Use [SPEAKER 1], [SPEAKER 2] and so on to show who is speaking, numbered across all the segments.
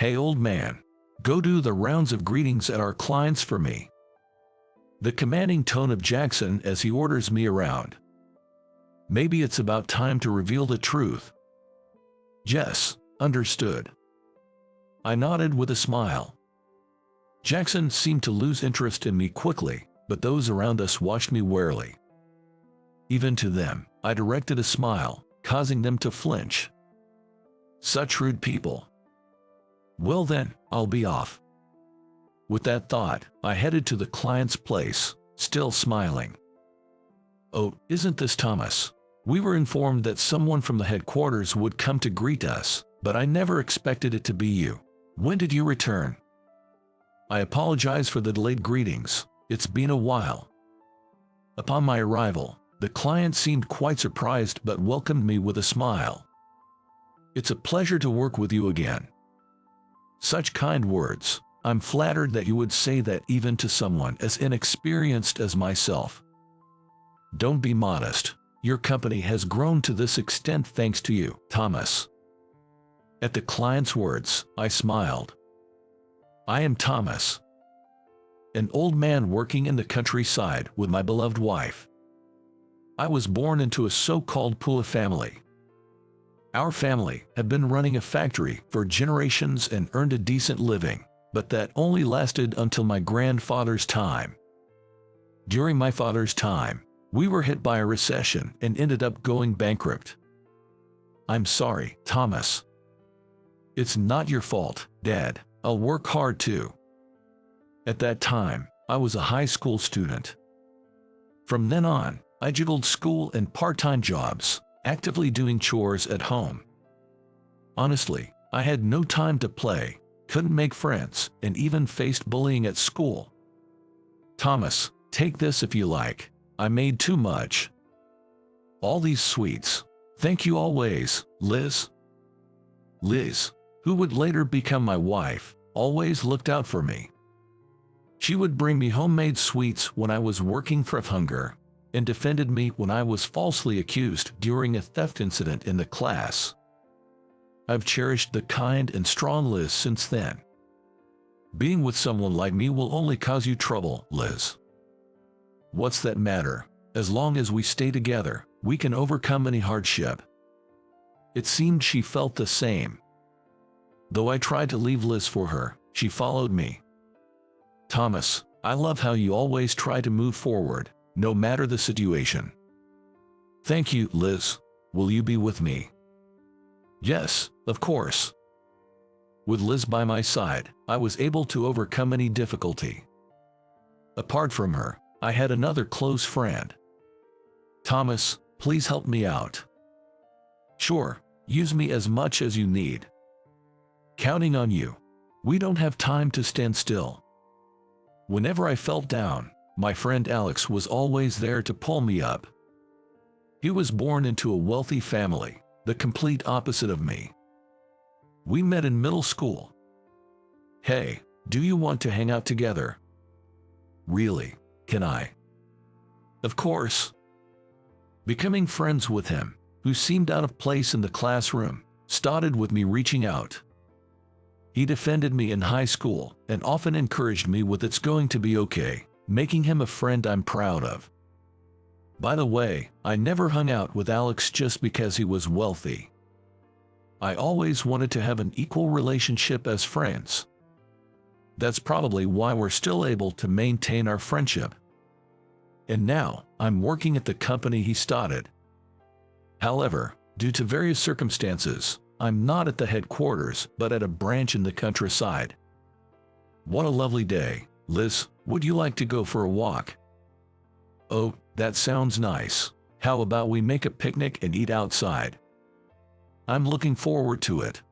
[SPEAKER 1] "Hey old man, go do the rounds of greetings at our clients for me." The commanding tone of Jackson as he orders me around. Maybe it's about time to reveal the truth. "Yes, understood." I nodded with a smile. Jackson seemed to lose interest in me quickly, but those around us watched me warily. Even to them, I directed a smile, causing them to flinch. Such rude people. Well then, I'll be off. With that thought, I headed to the client's place, still smiling. "Oh, isn't this Thomas? We were informed that someone from the headquarters would come to greet us, but I never expected it to be you. When did you return?" I apologize for the delayed greetings. It's been a while. Upon my arrival, the client seemed quite surprised but welcomed me with a smile. "It's a pleasure to work with you again." Such kind words. I'm flattered that you would say that even to someone as inexperienced as myself. Don't be modest. Your company has grown to this extent thanks to you, Thomas. At the client's words, I smiled. I am Thomas, an old man working in the countryside with my beloved wife. I was born into a so-called Pula family. Our family had been running a factory for generations and earned a decent living, but that only lasted until my grandfather's time. During my father's time, we were hit by a recession and ended up going bankrupt. I'm sorry, Thomas. It's not your fault, Dad. I'll work hard too. At that time, I was a high school student. From then on, I juggled school and part-time jobs, actively doing chores at home. Honestly, I had no time to play, couldn't make friends, and even faced bullying at school. Thomas, take this if you like. I made too much. All these sweets. Thank you always, Liz. Liz, who would later become my wife, always looked out for me. She would bring me homemade sweets when I was working for hunger, and defended me when I was falsely accused during a theft incident in the class. I've cherished the kind and strong Liz since then. Being with someone like me will only cause you trouble, Liz. What's that matter? As long as we stay together, we can overcome any hardship. It seemed she felt the same. Though I tried to leave Liz for her, she followed me. Thomas, I love how you always try to move forward, no matter the situation. Thank you, Liz. Will you be with me? Yes, of course. With Liz by my side, I was able to overcome any difficulty. Apart from her, I had another close friend. Thomas, please help me out. Sure, use me as much as you need. Counting on you. We don't have time to stand still. Whenever I felt down, my friend Alex was always there to pull me up. He was born into a wealthy family, the complete opposite of me. We met in middle school. Hey, do you want to hang out together? Really, can I? Of course. Becoming friends with him, who seemed out of place in the classroom, started with me reaching out. He defended me in high school and often encouraged me with "it's going to be okay," making him a friend I'm proud of. By the way, I never hung out with Alex just because he was wealthy. I always wanted to have an equal relationship as friends. That's probably why we're still able to maintain our friendship. And now, I'm working at the company he started. However, due to various circumstances, I'm not at the headquarters but at a branch in the countryside. What a lovely day, Liz. Would you like to go for a walk? Oh, that sounds nice. How about we make a picnic and eat outside? I'm looking forward to it.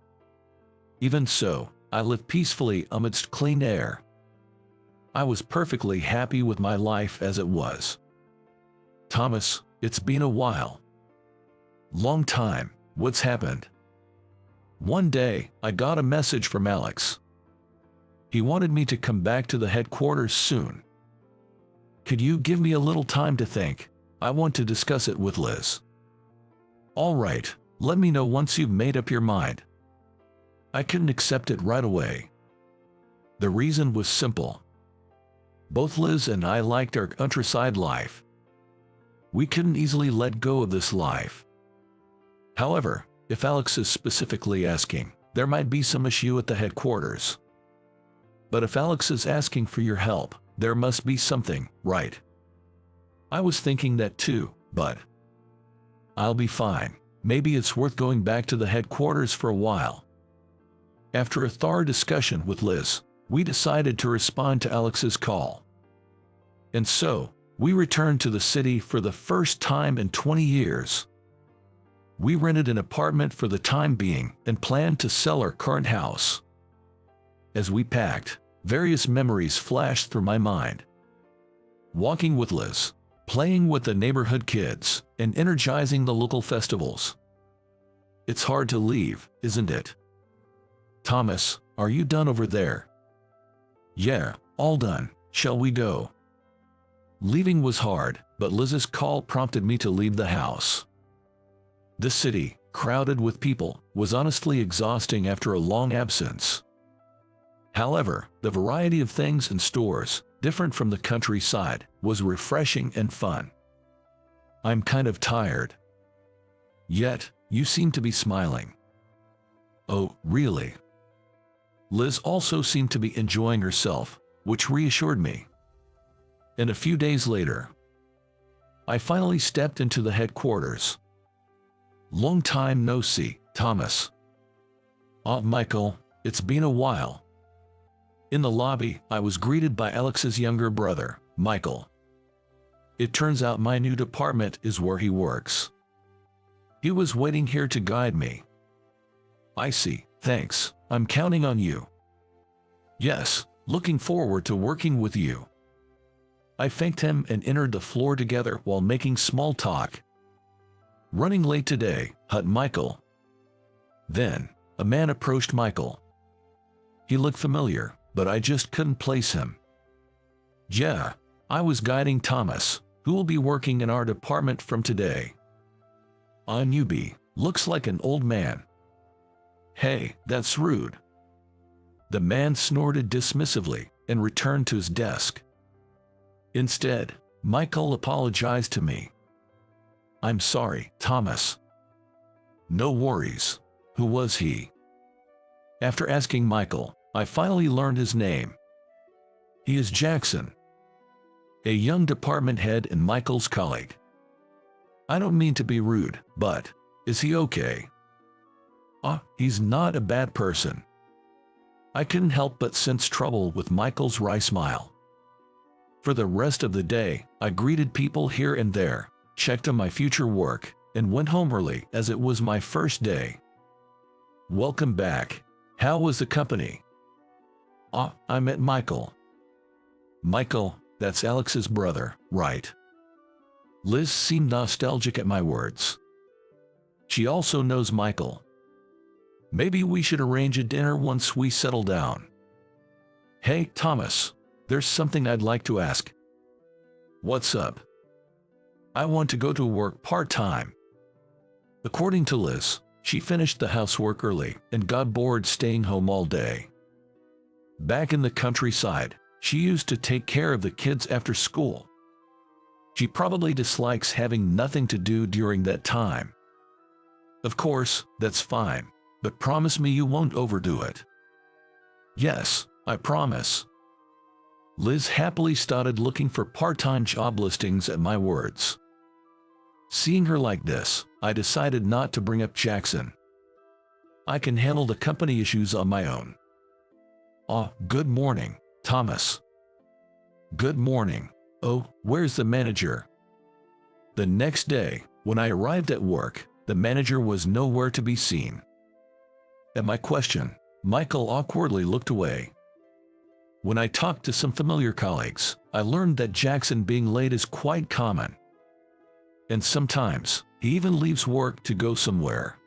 [SPEAKER 1] Even so, I live peacefully amidst clean air. I was perfectly happy with my life as it was. Thomas, it's been a while. Long time. What's happened? One day, I got a message from Alex. He wanted me to come back to the headquarters soon. Could you give me a little time to think? I want to discuss it with Liz. All right, let me know once you've made up your mind. I couldn't accept it right away. The reason was simple. Both Liz and I liked our countryside life. We couldn't easily let go of this life. However, if Alex is specifically asking, there might be some issue at the headquarters. But if Alex is asking for your help, there must be something, right? I was thinking that too, but I'll be fine. Maybe it's worth going back to the headquarters for a while. After a thorough discussion with Liz, we decided to respond to Alex's call. And so, we returned to the city for the first time in 20 years. We rented an apartment for the time being and planned to sell our current house. As we packed, various memories flashed through my mind. Walking with Liz, playing with the neighborhood kids, and energizing the local festivals. It's hard to leave, isn't it? Thomas, are you done over there? Yeah, all done. Shall we go? Leaving was hard, but Liz's call prompted me to leave the house. The city, crowded with people, was honestly exhausting after a long absence. However, the variety of things in stores, different from the countryside, was refreshing and fun. I'm kind of tired. Yet, you seem to be smiling. Oh, really? Liz also seemed to be enjoying herself, which reassured me. And a few days later, I finally stepped into the headquarters. Long time no see, Thomas. Michael, it's been a while. In the lobby, I was greeted by Alex's younger brother, Michael. It turns out my new department is where he works. He was waiting here to guide me. I see, thanks, I'm counting on you. Yes, looking forward to working with you. I thanked him and entered the floor together while making small talk. Running late today, Michael. Then, a man approached Michael. He looked familiar, but I just couldn't place him. Yeah, I was guiding Thomas, who will be working in our department from today. A newbie, looks like an old man. Hey, that's rude. The man snorted dismissively and returned to his desk. Instead, Michael apologized to me. I'm sorry, Thomas. No worries. Who was he? After asking Michael, I finally learned his name. He is Jackson, a young department head and Michael's colleague. I don't mean to be rude, but is he okay? He's not a bad person. I couldn't help but sense trouble with Michael's wry smile. For the rest of the day, I greeted people here and there, checked on my future work, and went home early as it was my first day. Welcome back. How was the company? I met Michael. Michael, that's Alex's brother, right? Liz seemed nostalgic at my words. She also knows Michael. Maybe we should arrange a dinner once we settle down. Hey, Thomas, there's something I'd like to ask. What's up? I want to go to work part-time. According to Liz, she finished the housework early and got bored staying home all day. Back in the countryside, she used to take care of the kids after school. She probably dislikes having nothing to do during that time. Of course, that's fine, but promise me you won't overdo it. Yes, I promise. Liz happily started looking for part-time job listings at my words. Seeing her like this, I decided not to bring up Jackson. I can handle the company issues on my own. Good morning, Thomas. Good morning. Oh, where's the manager? The next day, when I arrived at work, the manager was nowhere to be seen. At my question, Michael awkwardly looked away. When I talked to some familiar colleagues, I learned that Jackson being late is quite common. And sometimes, he even leaves work to go somewhere.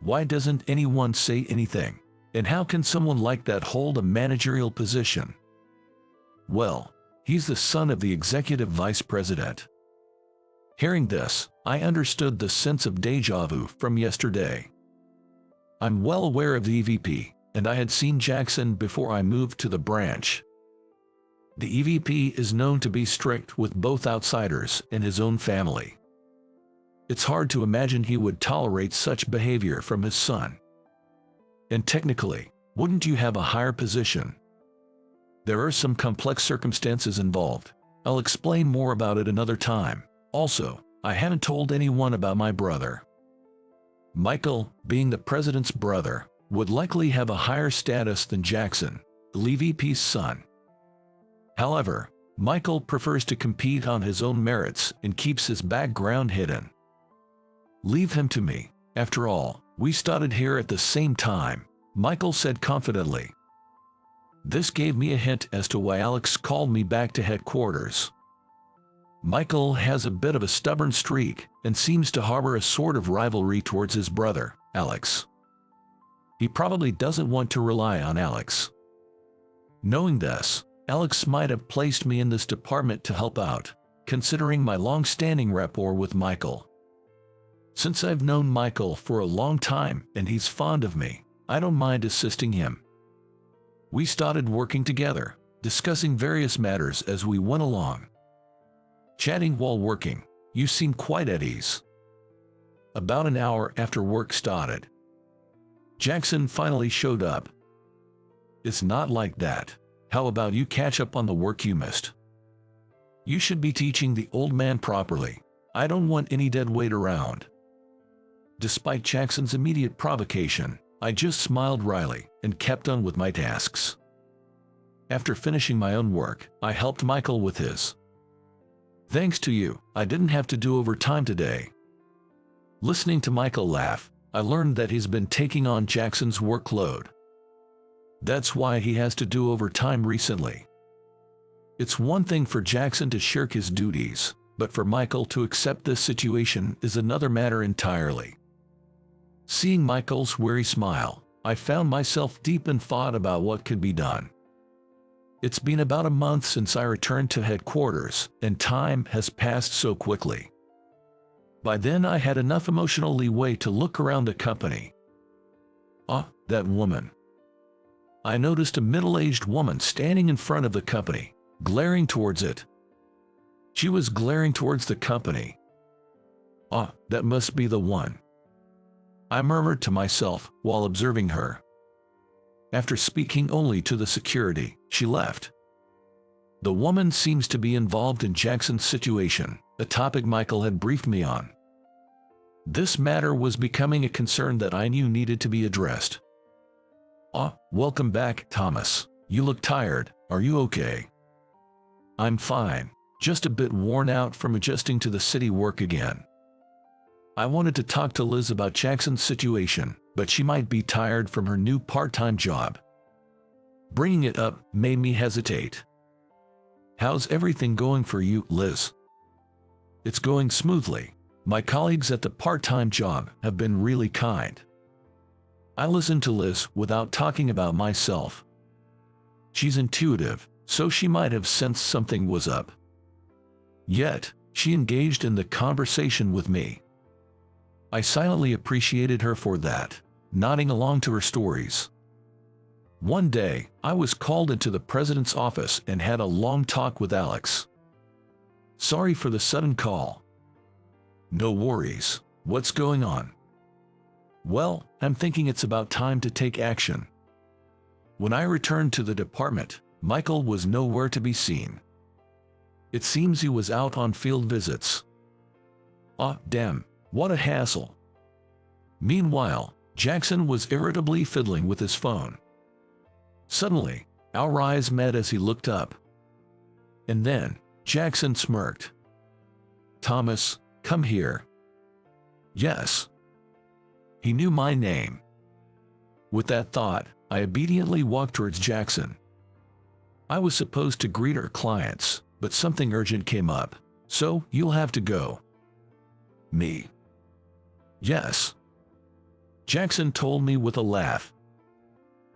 [SPEAKER 1] Why doesn't anyone say anything? And how can someone like that hold a managerial position? Well, he's the son of the executive vice president. Hearing this, I understood the sense of déjà vu from yesterday. I'm well aware of the EVP, and I had seen Jackson before I moved to the branch. The EVP is known to be strict with both outsiders and his own family. It's hard to imagine he would tolerate such behavior from his son. And technically, wouldn't you have a higher position? There are some complex circumstances involved. I'll explain more about it another time. Also, I haven't told anyone about my brother. Michael, being the president's brother, would likely have a higher status than Jackson, the EVP's son. However, Michael prefers to compete on his own merits and keeps his background hidden. Leave him to me. After all, we started here at the same time, Michael said confidently. This gave me a hint as to why Alex called me back to headquarters. Michael has a bit of a stubborn streak and seems to harbor a sort of rivalry towards his brother, Alex. He probably doesn't want to rely on Alex. Knowing this, Alex might have placed me in this department to help out, considering my long-standing rapport with Michael. Since I've known Michael for a long time and he's fond of me, I don't mind assisting him. We started working together, discussing various matters as we went along. Chatting while working, you seem quite at ease. About an hour after work started, Jackson finally showed up. It's not like that. How about you catch up on the work you missed? You should be teaching the old man properly. I don't want any dead weight around. Despite Jackson's immediate provocation, I just smiled wryly and kept on with my tasks. After finishing my own work, I helped Michael with his. Thanks to you, I didn't have to do overtime today. Listening to Michael laugh, I learned that he's been taking on Jackson's workload. That's why he has to do overtime recently. It's one thing for Jackson to shirk his duties, but for Michael to accept this situation is another matter entirely. Seeing Michael's weary smile, I found myself deep in thought about what could be done. It's been about a month since I returned to headquarters, and time has passed so quickly. By then I had enough emotional leeway to look around the company. Ah, that woman. I noticed a middle-aged woman standing in front of the company, glaring towards it. She was glaring towards the company. Ah, that must be the one. I murmured to myself while observing her. After speaking only to the security, she left. The woman seems to be involved in Jackson's situation, a topic Michael had briefed me on. This matter was becoming a concern that I knew needed to be addressed. Ah, welcome back, Thomas. You look tired. Are you okay? I'm fine, just a bit worn out from adjusting to the city work again. I wanted to talk to Liz about Jackson's situation, but she might be tired from her new part-time job. Bringing it up made me hesitate. How's everything going for you, Liz? It's going smoothly. My colleagues at the part-time job have been really kind. I listened to Liz without talking about myself. She's intuitive, so she might have sensed something was up. Yet, she engaged in the conversation with me. I silently appreciated her for that, nodding along to her stories. One day, I was called into the president's office and had a long talk with Alex. Sorry for the sudden call. No worries. What's going on? Well, I'm thinking it's about time to take action. When I returned to the department, Michael was nowhere to be seen. It seems he was out on field visits. Ah, damn. What a hassle. Meanwhile, Jackson was irritably fiddling with his phone. Suddenly, our eyes met as he looked up. And then, Jackson smirked. Thomas, come here. Yes. He knew my name. With that thought, I obediently walked towards Jackson. I was supposed to greet our clients, but something urgent came up, so you'll have to go. Me. Yes. Jackson told me with a laugh.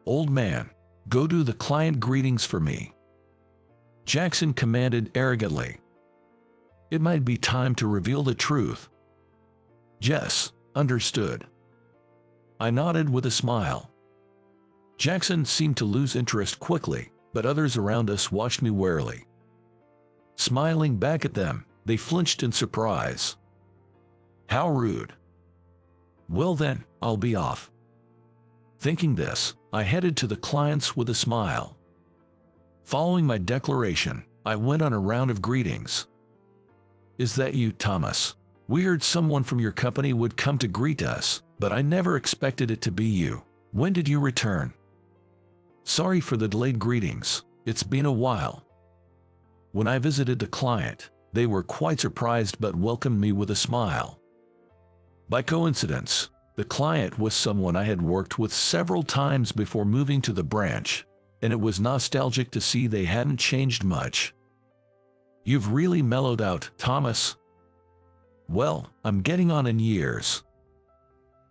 [SPEAKER 1] Old man, go do the client greetings for me. Jackson commanded arrogantly. It might be time to reveal the truth. Yes, understood. I nodded with a smile. Jackson seemed to lose interest quickly, but others around us watched me warily. Smiling back at them, they flinched in surprise. How rude. Well then, I'll be off. Thinking this, I headed to the clients with a smile. Following my declaration, I went on a round of greetings. Is that you, Thomas? We heard someone from your company would come to greet us, but I never expected it to be you. When did you return? Sorry for the delayed greetings. It's been a while. When I visited the client, they were quite surprised but welcomed me with a smile. By coincidence, the client was someone I had worked with several times before moving to the branch, and it was nostalgic to see they hadn't changed much. You've really mellowed out, Thomas. Well, I'm getting on in years.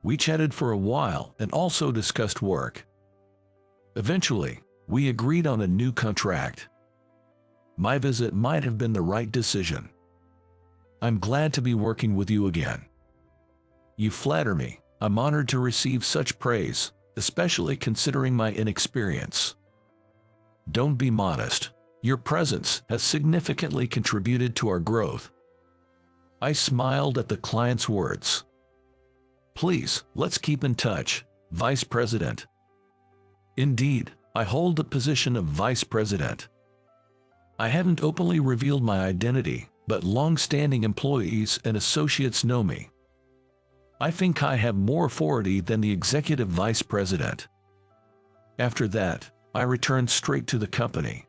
[SPEAKER 1] We chatted for a while and also discussed work. Eventually, we agreed on a new contract. My visit might have been the right decision. I'm glad to be working with you again. You flatter me. I'm honored to receive such praise, especially considering my inexperience. Don't be modest. Your presence has significantly contributed to our growth. I smiled at the client's words. Please, let's keep in touch, Vice President. Indeed, I hold the position of Vice President. I haven't openly revealed my identity, but long-standing employees and associates know me. I think I have more authority than the Executive Vice President. After that, I returned straight to the company.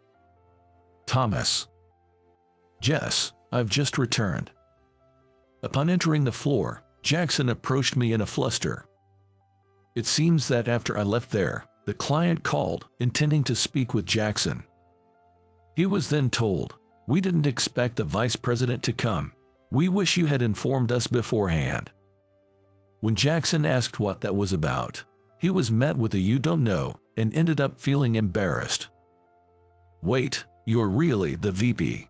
[SPEAKER 1] Thomas. Jess, I've just returned. Upon entering the floor, Jackson approached me in a fluster. It seems that after I left there, the client called, intending to speak with Jackson. He was then told, "We didn't expect the Vice President to come. We wish you had informed us beforehand." When Jackson asked what that was about, he was met with a "you don't know," and ended up feeling embarrassed. Wait, you're really the VP?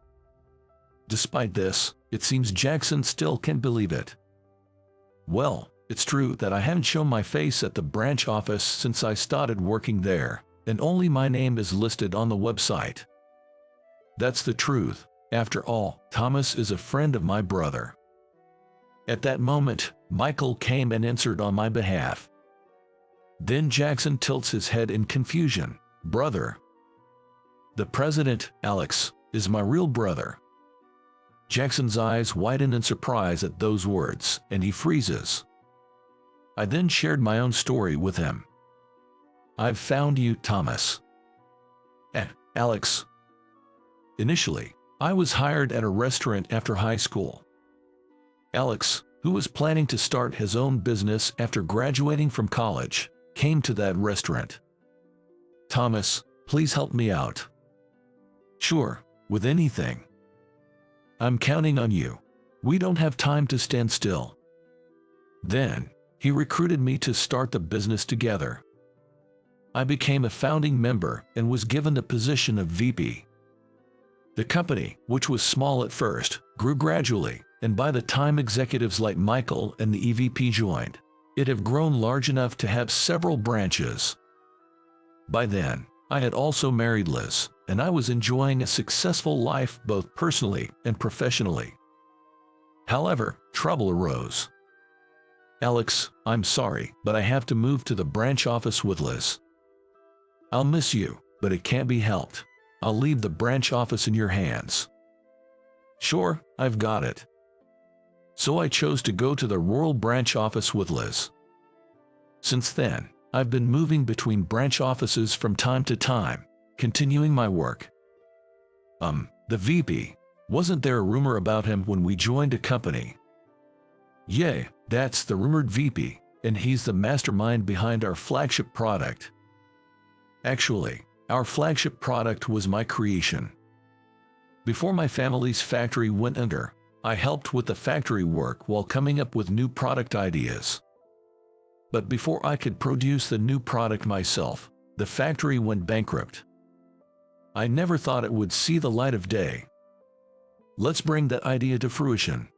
[SPEAKER 1] Despite this, it seems Jackson still can't believe it. Well, it's true that I haven't shown my face at the branch office since I started working there, and only my name is listed on the website. That's the truth. After all, Thomas is a friend of my brother. At that moment, Michael came and answered on my behalf. Then Jackson tilts his head in confusion. Brother. The president, Alex, is my real brother. Jackson's eyes widen in surprise at those words, and he freezes. I then shared my own story with him. I've found you, Thomas. Alex. Initially, I was hired at a restaurant after high school. Alex, who was planning to start his own business after graduating from college, came to that restaurant. Thomas, please help me out. Sure, with anything. I'm counting on you. We don't have time to stand still. Then, he recruited me to start the business together. I became a founding member and was given the position of VP. The company, which was small at first, grew gradually, and by the time executives like Michael and the EVP joined, it had grown large enough to have several branches. By then, I had also married Liz, and I was enjoying a successful life both personally and professionally. However, trouble arose. Alex, I'm sorry, but I have to move to the branch office with Liz. I'll miss you, but it can't be helped. I'll leave the branch office in your hands. Sure, I've got it. So I chose to go to the rural branch office with Liz. Since then, I've been moving between branch offices from time to time, continuing my work. The VP, wasn't there a rumor about him when we joined a company? Yeah, that's the rumored VP, and he's the mastermind behind our flagship product. Actually, our flagship product was my creation. Before my family's factory went under, I helped with the factory work while coming up with new product ideas. But before I could produce the new product myself, the factory went bankrupt. I never thought it would see the light of day. Let's bring that idea to fruition.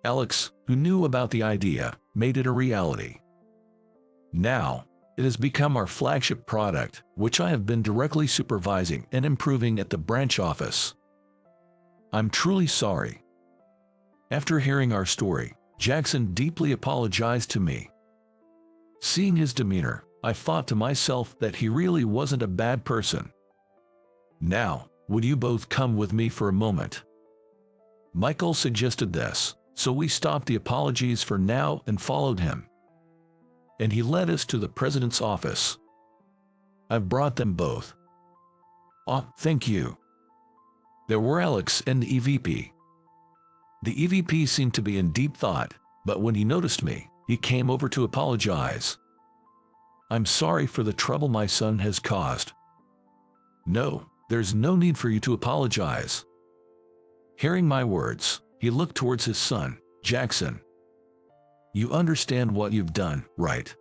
[SPEAKER 1] Alex, who knew about the idea, made it a reality. Now, it has become our flagship product, which I have been directly supervising and improving at the branch office. I'm truly sorry. After hearing our story, Jackson deeply apologized to me. Seeing his demeanor, I thought to myself that he really wasn't a bad person. Now, would you both come with me for a moment? Michael suggested this, so we stopped the apologies for now and followed him. And he led us to the president's office. I've brought them both. Oh, thank you. There were Alex and the EVP. The EVP seemed to be in deep thought, but when he noticed me, he came over to apologize. I'm sorry for the trouble my son has caused. No, there's no need for you to apologize. Hearing my words, he looked towards his son, Jackson. You understand what you've done, right?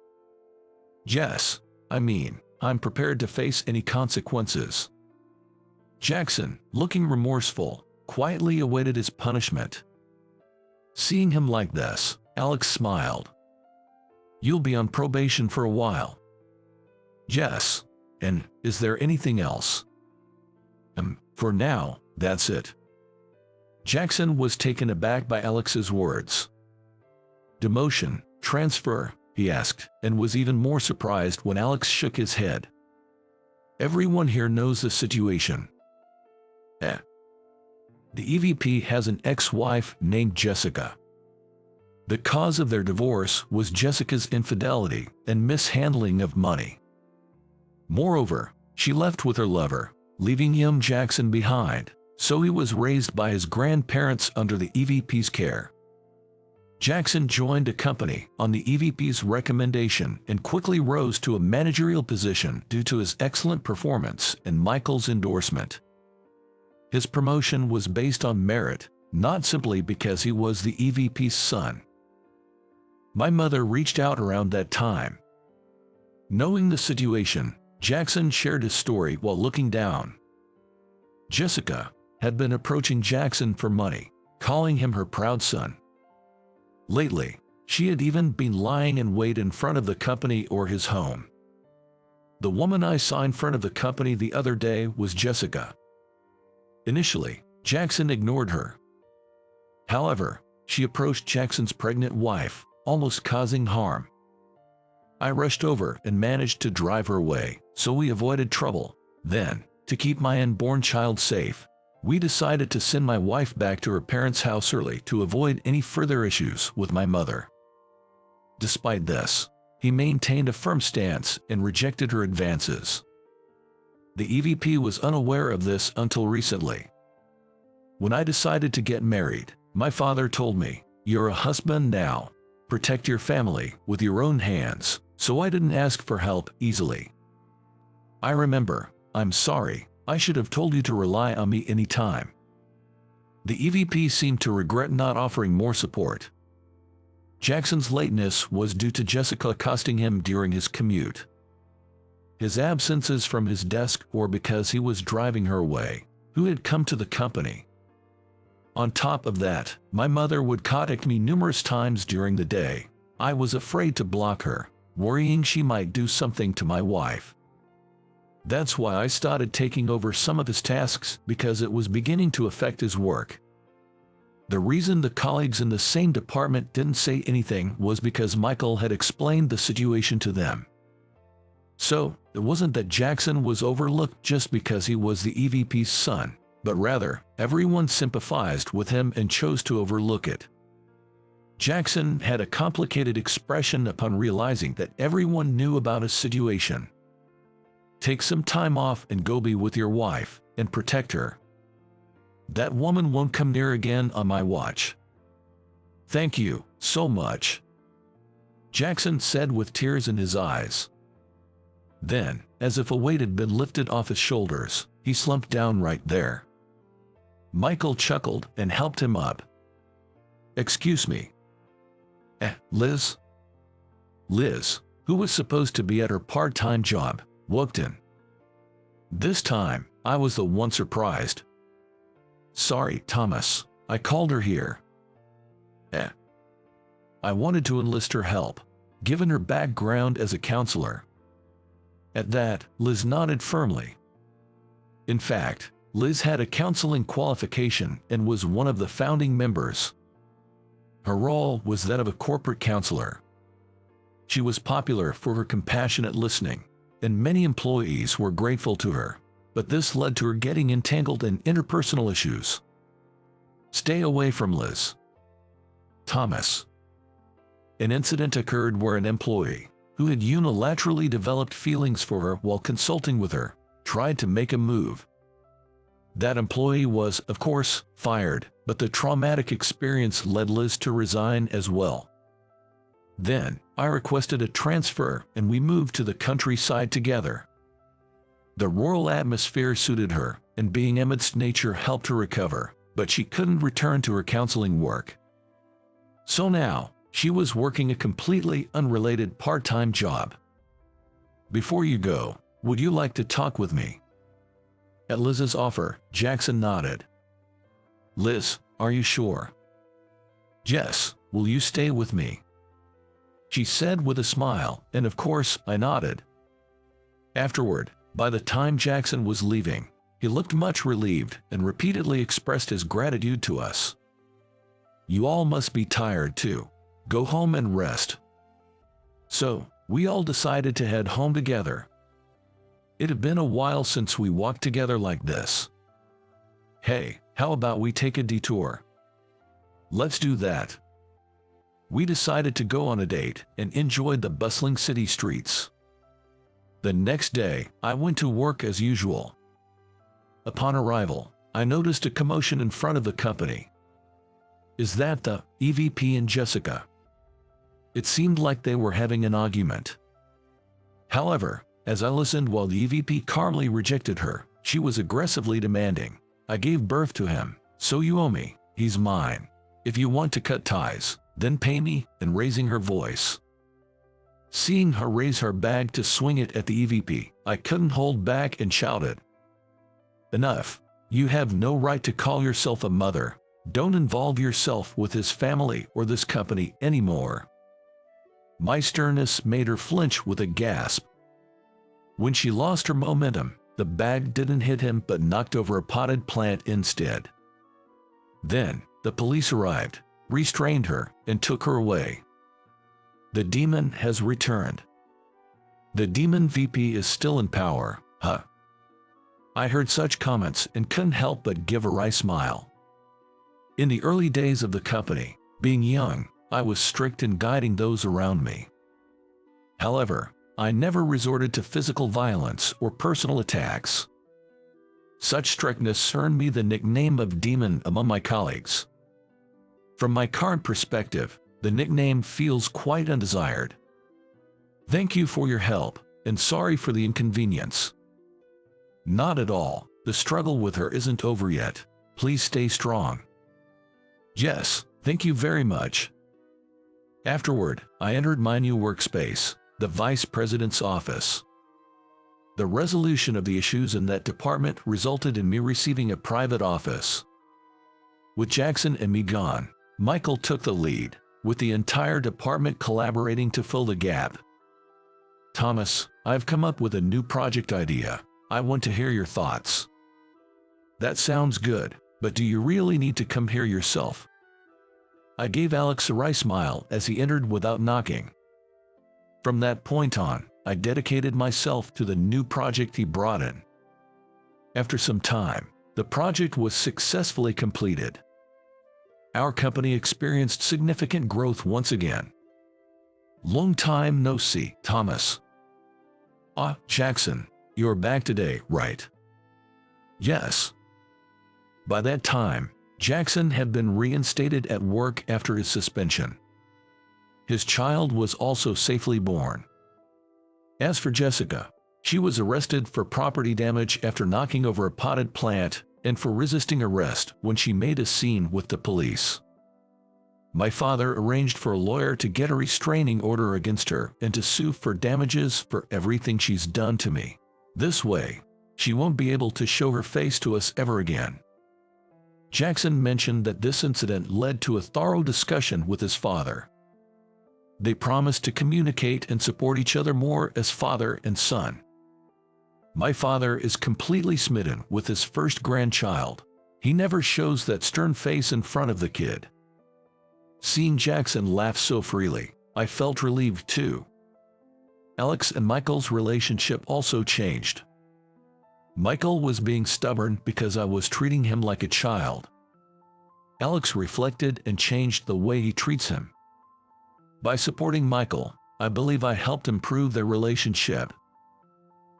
[SPEAKER 1] Yes, I mean, I'm prepared to face any consequences. Jackson, looking remorseful, quietly awaited his punishment. Seeing him like this, Alex smiled. You'll be on probation for a while. Yes, and is there anything else? For now, that's it. Jackson was taken aback by Alex's words. Demotion, transfer, he asked, and was even more surprised when Alex shook his head. Everyone here knows the situation. The EVP has an ex-wife named Jessica. The cause of their divorce was Jessica's infidelity and mishandling of money. Moreover, she left with her lover, leaving young Jackson behind, so he was raised by his grandparents under the EVP's care. Jackson joined a company on the EVP's recommendation and quickly rose to a managerial position due to his excellent performance and Michael's endorsement. His promotion was based on merit, not simply because he was the EVP's son. My mother reached out around that time. Knowing the situation, Jackson shared his story while looking down. Jessica had been approaching Jackson for money, calling him her proud son. Lately, she had even been lying in wait in front of the company or his home. The woman I saw in front of the company the other day was Jessica. Initially, Jackson ignored her. However, she approached Jackson's pregnant wife, almost causing harm. I rushed over and managed to drive her away, so we avoided trouble. Then, to keep my unborn child safe, we decided to send my wife back to her parents' house early to avoid any further issues with my mother. Despite this, he maintained a firm stance and rejected her advances. The EVP was unaware of this until recently. When I decided to get married, my father told me, "You're a husband now. Protect your family with your own hands," so I didn't ask for help easily. I remember, I'm sorry, I should have told you to rely on me anytime. The EVP seemed to regret not offering more support. Jackson's lateness was due to Jessica accosting him during his commute. His absences from his desk or because he was driving her away, who had come to the company. On top of that, my mother would contact me numerous times during the day. I was afraid to block her, worrying she might do something to my wife. That's why I started taking over some of his tasks, because it was beginning to affect his work. The reason the colleagues in the same department didn't say anything was because Michael had explained the situation to them. So, it wasn't that Jackson was overlooked just because he was the EVP's son, but rather, everyone sympathized with him and chose to overlook it. Jackson had a complicated expression upon realizing that everyone knew about his situation. Take some time off and go be with your wife, and protect her. That woman won't come near again on my watch. Thank you, so much, Jackson said with tears in his eyes. Then, as if a weight had been lifted off his shoulders, he slumped down right there. Michael chuckled and helped him up. Excuse me. Liz? Liz, who was supposed to be at her part-time job, walked in. This time, I was the one surprised. Sorry, Thomas, I called her here. I wanted to enlist her help. given her background as a counselor. At that, Liz nodded firmly. In fact, Liz had a counseling qualification and was one of the founding members. Her role was that of a corporate counselor. She was popular for her compassionate listening, and many employees were grateful to her, but this led to her getting entangled in interpersonal issues. Stay away from Liz. Thomas. An incident occurred where an employee, who had unilaterally developed feelings for her while consulting with her, tried to make a move. That employee was, of course, fired, but the traumatic experience led Liz to resign as well. Then, I requested a transfer and we moved to the countryside together. The rural atmosphere suited her, and being amidst nature helped her recover, but she couldn't return to her counseling work. So now, she was working a completely unrelated part-time job. Before you go, would you like to talk with me? At Liz's offer, Jackson nodded. Liz, are you sure? Yes, will you stay with me? She said with a smile, and of course, I nodded. Afterward, by the time Jackson was leaving, he looked much relieved and repeatedly expressed his gratitude to us. You all must be tired too. Go home and rest. So, we all decided to head home together. It had been a while since we walked together like this. Hey, how about we take a detour? Let's do that. We decided to go on a date and enjoyed the bustling city streets. The next day, I went to work as usual. Upon arrival, I noticed a commotion in front of the company. Is that the EVP and Jessica? It seemed like they were having an argument. However, as I listened while the EVP calmly rejected her, she was aggressively demanding, I gave birth to him, so you owe me, he's mine. If you want to cut ties, then pay me, and raising her voice. Seeing her raise her bag to swing it at the EVP, I couldn't hold back and shouted. Enough. You have no right to call yourself a mother. Don't involve yourself with his family or this company anymore. My sternness made her flinch with a gasp. When she lost her momentum, the bag didn't hit him but knocked over a potted plant instead. Then, the police arrived, restrained her, and took her away. The demon has returned. The demon VP is still in power, huh? I heard such comments and couldn't help but give a wry smile. In the early days of the company, being young, I was strict in guiding those around me. However, I never resorted to physical violence or personal attacks. Such strictness earned me the nickname of Demon among my colleagues. From my current perspective, the nickname feels quite undesired. Thank you for your help, and sorry for the inconvenience. Not at all. The struggle with her isn't over yet. Please stay strong. Yes, thank you very much. Afterward, I entered my new workspace, the Vice President's office. The resolution of the issues in that department resulted in me receiving a private office. With Jackson and me gone, Michael took the lead, with the entire department collaborating to fill the gap. Thomas, I've come up with a new project idea. I want to hear your thoughts. That sounds good, but do you really need to come here yourself? I gave Alex a wry smile as he entered without knocking. From that point on, I dedicated myself to the new project he brought in. After some time, the project was successfully completed. Our company experienced significant growth once again. Long time no see, Thomas. Ah, Jackson, you're back today, right? Yes. By that time, Jackson had been reinstated at work after his suspension. His child was also safely born. As for Jessica, she was arrested for property damage after knocking over a potted plant and for resisting arrest when she made a scene with the police. My father arranged for a lawyer to get a restraining order against her and to sue for damages for everything she's done to me. This way, she won't be able to show her face to us ever again. Jackson mentioned that this incident led to a thorough discussion with his father. They promise to communicate and support each other more as father and son. My father is completely smitten with his first grandchild. He never shows that stern face in front of the kid. Seeing Jackson laugh so freely, I felt relieved too. Alex and Michael's relationship also changed. Michael was being stubborn because I was treating him like a child. Alex reflected and changed the way he treats him. By supporting Michael, I believe I helped improve their relationship.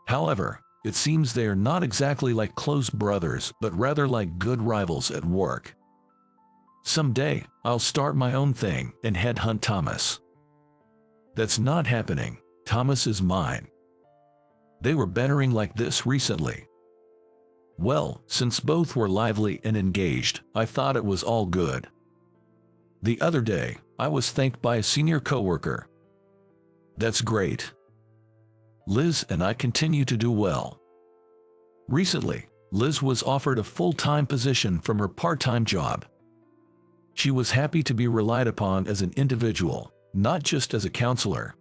[SPEAKER 1] However, it seems they are not exactly like close brothers, but rather like good rivals at work. Someday, I'll start my own thing and headhunt Thomas. That's not happening. Thomas is mine. They were bantering like this recently. Well, since both were lively and engaged, I thought it was all good. The other day, I was thanked by a senior coworker. That's great. Liz and I continue to do well. Recently, Liz was offered a full-time position from her part-time job. She was happy to be relied upon as an individual, not just as a counselor.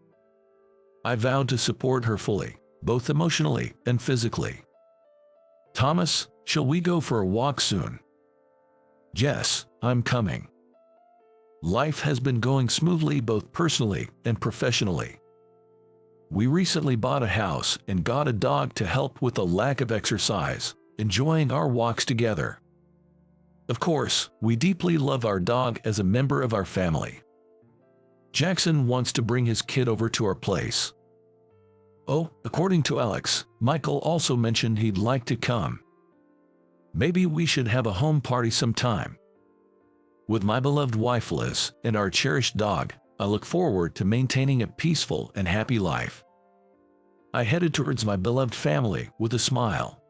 [SPEAKER 1] I vowed to support her fully, both emotionally and physically. Thomas, shall we go for a walk soon? Yes, I'm coming. Life has been going smoothly both personally and professionally. We recently bought a house and got a dog to help with the lack of exercise, enjoying our walks together. Of course, we deeply love our dog as a member of our family. Jackson wants to bring his kid over to our place. Oh, according to Alex, Michael also mentioned he'd like to come. Maybe we should have a home party sometime. With my beloved wife Liz and our cherished dog, I look forward to maintaining a peaceful and happy life. I headed towards my beloved family with a smile.